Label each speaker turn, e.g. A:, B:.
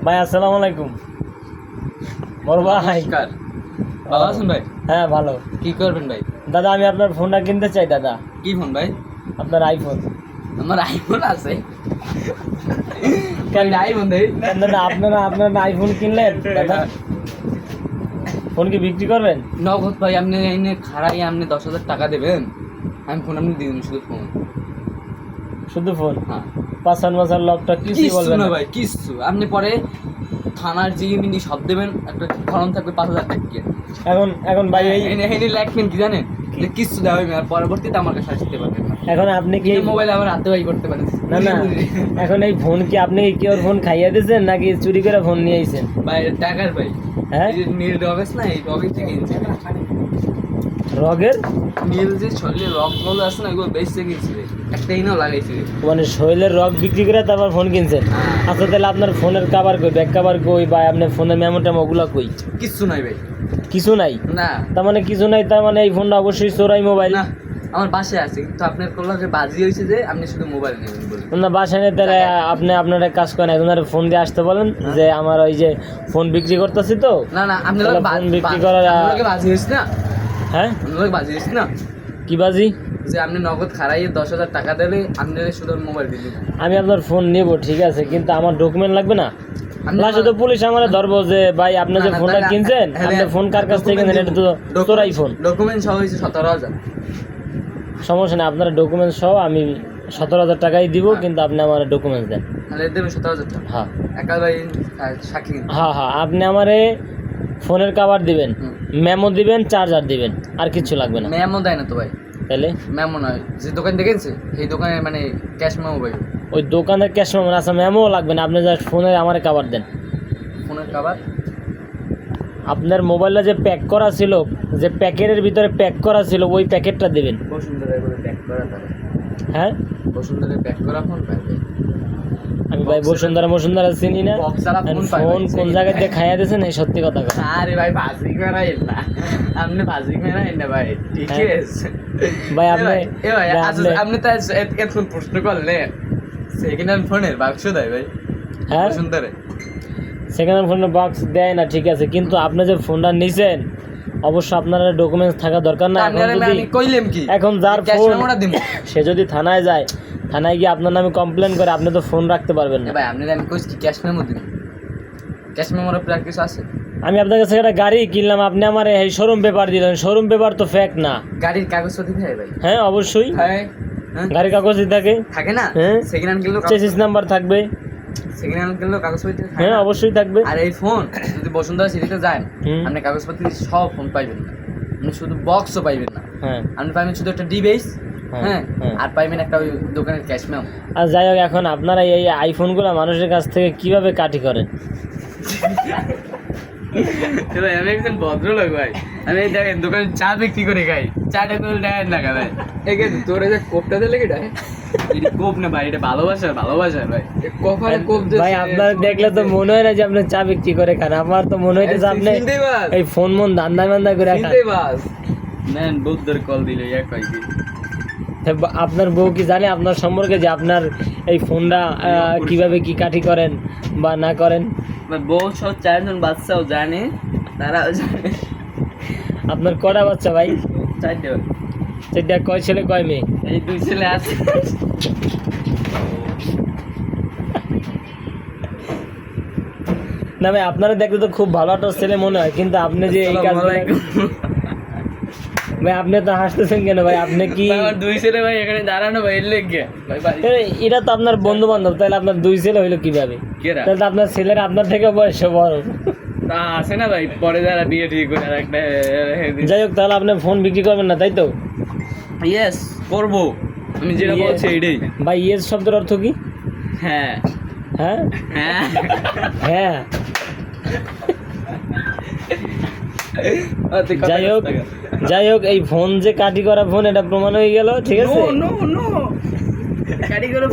A: ভাই আসসালামু আলাইকুম। বড় ভাই
B: নমস্কার। ভালো আছেন ভাই?
A: হ্যাঁ ভালো।
B: কি করবেন ভাই?
A: দাদা আমি আপনার ফোনটা কিনতে চাই দাদা।
B: কি ফোন ভাই?
A: আপনার আইফোন।
B: আমার আইফোন আছে। কেন আইফোন দেই?
A: কেন দাদা আপনার আইফোন কিনলেন দাদা? ফোন কি বিক্রি করবেন?
B: নগদ ভাই, আপনি এনে খাড়াই আপনি 10,000 টাকা দেবেন, আমি ফোন আপনি দিয়ে দিন। শুধু ফোন,
A: শুধু ফোন?
B: হ্যাঁ।
A: পাঁচান মাসার লকটা কিছু
B: কিচ্ছু
A: বলবেন
B: না
A: না
B: ভাই, কিচ্ছু। আপনি পরে থানার জিএমডি সব দেবেন, একটা ফর্ম থাকবে 5,000 টাকা।
A: এখন ভাই এই
B: এনে লেখবেন কি জানেন, যে কিচ্ছু দেওয়া হবে আর পরবর্তীতে আমার কাছে আসতে পারবেন না।
A: এখন আপনি কি
B: মোবাইল আমার হাতে বাই করতে পারেন
A: না না এখন এই ফোন কি আপনি কি ওর ফোন খাইয়ে দিয়েছেন নাকি চুরি করে ফোন নিয়ে আইছেন?
B: ভাই টাকার ভাই,
A: হ্যাঁ
B: এই যে নীল রগেস না, এই রগের থেকে কিনছি।
A: রগের
B: নীল যে শরীরের রগগুলো আছে না, ওইগুলো বেচতে কিনছি রে। একটা ইনাও লাগাইছি রে।
A: মানে শৈলের রগ বিক্রি করে তারপর ফোন কিনছেন? আচ্ছা তাহলে আপনার ফোনের কাভার কই, ব্যাক কাভার কই, বা আপনার ফোনের মেমো টেমো ওগুলো কই?
B: কিচ্ছু নাই ভাই।
A: কিছু নাই?
B: না
A: তার মানে কিছু নাই, তার মানে এই ফোনটা অবশ্যই চোরাই মোবাইল।
B: না, আমার বাসায় আছে, কিন্তু আপনার কল্লাকে বাজি হয়েছে যে আপনি শুধু মোবাইল নেবেন বলে।
A: না বাসায় নেই, তাহলে আপনি আপনার এক কাজ করেন, একজনের ফোন দিয়ে আসতে বলেন যে আমার ওই যে ফোন বিক্রি করতেছি তো।
B: না না, আপনার
A: তাহলে ফোন বিক্রি করার
B: বাজি হয়েছে না,
A: হ্যাঁ
B: আপনার বাজি হয়েছে না,
A: কি বাজি?
B: যে আপনি নগদ খাড়াইয়ে 10,000 টাকা দিলে আপনি শুধু মোবাইল দিলেন।
A: আমি আপনার ফোন নেব ঠিক আছে, কিন্তু আমার ডকুমেন্ট লাগবে না? লাস্টে তো পুলিশ আমার ধরবো যে ভাই আপনি যে ফোনটা কিনছেন, আপনি ফোন কার কাছ থেকে কিনছেন, এটা তো চোরাই ফোন।
B: ডকুমেন্ট সহ হয়েছে 17,000।
A: সমস্যা নেই, আপনার ডকুমেন্টস সহ আমি 17,000 টাকাই দিব, কিন্তু আপনি আমার ডকুমেন্টস দেন।
B: তাহলে দেবেন 17,000 টাকা।
A: হ্যাঁ
B: একা ভাই সাক্ষী কিনতে।
A: হ্যাঁ হ্যাঁ, আপনি আমারে ফোনের কাভার দিবেন, মেমো দিবেন, চার্জার দিবেন, আর কিছু লাগবে না।
B: মেমো দেয় না তো ভাই।
A: তাহলে
B: মেমো নয়, যে দোকান দেখেছে সেই দোকানে মানে ক্যাশ মেমো ভাই।
A: ওই দোকানের ক্যাশ মেমো আছে, মেমো লাগবে না, আপনি জাস্ট ফোনের আমার কাভার দেন।
B: ফোনের কাভার
A: আপনার মোবাইলে যে প্যাক করা ছিল, যে প্যাকেটের ভিতরে প্যাক করা ছিল, ওই প্যাকেটটা দেবেন।
B: বসুন্ধরা করে প্যাক করা তাহলে।
A: হ্যাঁ
B: বসুন্ধরা প্যাক করা ফোন পাই ভাই।
A: আমি ভাই বসুন্ধরা চিনি না।
B: বক্স ছাড়া ফোন পাই
A: ফোন
B: ভাই।
A: কোন জায়গায় দিয়ে খাইয়া দিয়েছেন এই সত্যি কথা কথা।
B: আরে ভাই বাজি মেরাই না, আপনি বাজি মেরাই না ভাই, ঠিক
A: হ্যাঁ।
B: আছে
A: ভাই আপনি
B: এ ভাই আপনি তো এখন প্রশ্ন করলেন সেকেন্ড হ্যান্ড ফোনের বাক্স দেয় ভাই
A: হ্যাঁ
B: বসুন্ধরা।
A: সেকেন্ড হ্যান্ড ফোনের বক্স দেয় না ঠিক আছে, কিন্তু আপনি যে ফোনটা নিছেন অবশ্য আপনার ডকুমেন্টস থাকা দরকার না? এখন যদি
B: আমি কইলাম কি,
A: এখন যার
B: ক্যাশ
A: ফোন
B: মেমোটা দিন।
A: সে যদি থানায় যায়, থানায় গিয়ে আপনার নামে কমপ্লেন করে, আপনি তো ফোন রাখতে পারবেন না।
B: ভাই আপনি আমি কইছি কি ক্যাশ মেমো দিন, ক্যাশ মেমোর উপর আর কিছু আছে?
A: আমি আপনার কাছে একটা গাড়ি কিনলাম, আপনি আমার এই শোরুম পেপার দিলেন, শোরুম পেপার তো ফেক না?
B: গাড়ির কাগজপত্র দিতে হয় ভাই।
A: হ্যাঁ অবশ্যই
B: হ্যাঁ
A: গাড়ির কাগজ থাকে,
B: থাকে না?
A: হ্যাঁ
B: সেকেন্ড হ্যান্ড কিনলেও
A: চেসিস নাম্বার থাকবে,
B: সেকেন্ড হ্যান্ড কিনলেও কাগজপত্র থাকে
A: হ্যাঁ
B: না?
A: অবশ্যই থাকবে।
B: আর এই ফোন যদি বসুন্ধরা সিটিতে যান,
A: হুম।
B: আপনি কাগজপত্র সব ফোন পাইবেন না, আপনি শুধু বক্সও পাইবেন না,
A: হ্যাঁ
B: আপনি পাইবেন শুধু একটা ডিভাইস।
A: হ্যাঁ,
B: হ্যাঁ
A: হ্যাঁ।
B: আর পাইবেন একটা ওই দোকানের ক্যাশ মেমো।
A: আর যাই হোক, এখন আপনারা এই আইফোনগুলো মানুষের কাছ থেকে কিভাবে কাটি করেন?
B: ভাই আমি একজন ভদ্রলোক ভাই, আমি এই দেখেন দোকানে চা বিক্রি করে খাই, চাটা করে দেয় না ভাই। একে তোর এই যে কোপটা দিলে কি এটা কোপ না ভাই, এটা ভালোবাসা ভাই, কপালে কোপ দিয়েছে
A: ভাই আপনার দেখলে তো মনে হয় না যে আপনি চা বিক্রি করে খান, আমার তো মনে হইতেছে আপনি এই ফোন মন ধান্দা মান্দা করে খান।
B: নেন বুদ্ধর কল দিলে এক হয় কি।
A: আপনার বউ কি জানে আপনার সম্পর্কে, যে আপনার এই ফোনটা কিভাবে কি কাটি করেন বা না করেন?
B: বউ সব 4জন বাচ্চাও জানে, তারাও জানে।
A: আপনার কটা বাচ্চা ভাই?
B: 4টে।
A: সেটা কয় ছেলে কয় মেয়ে?
B: এই 2 ছেলে আছে।
A: না ভাই আপনারা দেখতে তো খুব ভালো একটা ছেলে মনে হয়, কিন্তু আপনি যে এই কাজ, ভাই আপনি তো হাসতেছেন কেন ভাই? আপনি কি
B: আমার 2 ছেলে ভাই এখানে দাঁড়ানো ভাই, এর লেগে ভাই বাড়ি
A: এটা তো আপনার বন্ধু বান্ধব, তাহলে আপনার 2 ছেলে হইলো কিভাবে?
B: কেরা
A: তাহলে তো আপনার ছেলেরা আপনার থেকে বয়সে বড়।
B: তা আছে না ভাই, পরে যারা বিয়ে ঠিক করে আর একটা।
A: যাই হোক, তাহলে আপনি ফোন বিক্রি করবেন না তাই তো?
B: ইয়েস করব, আমি যেটা বলছি এইটাই
A: ভাই। ইয়েস শব্দের অর্থ কি?
B: হ্যাঁ
A: হ্যাঁ
B: হ্যাঁ
A: হ্যাঁ। যাই হোক এই ফোন যে কাটি করা ফোন, এটা প্রমাণ হয়ে গেল, ঠিক আছে?
B: নো কাটি করে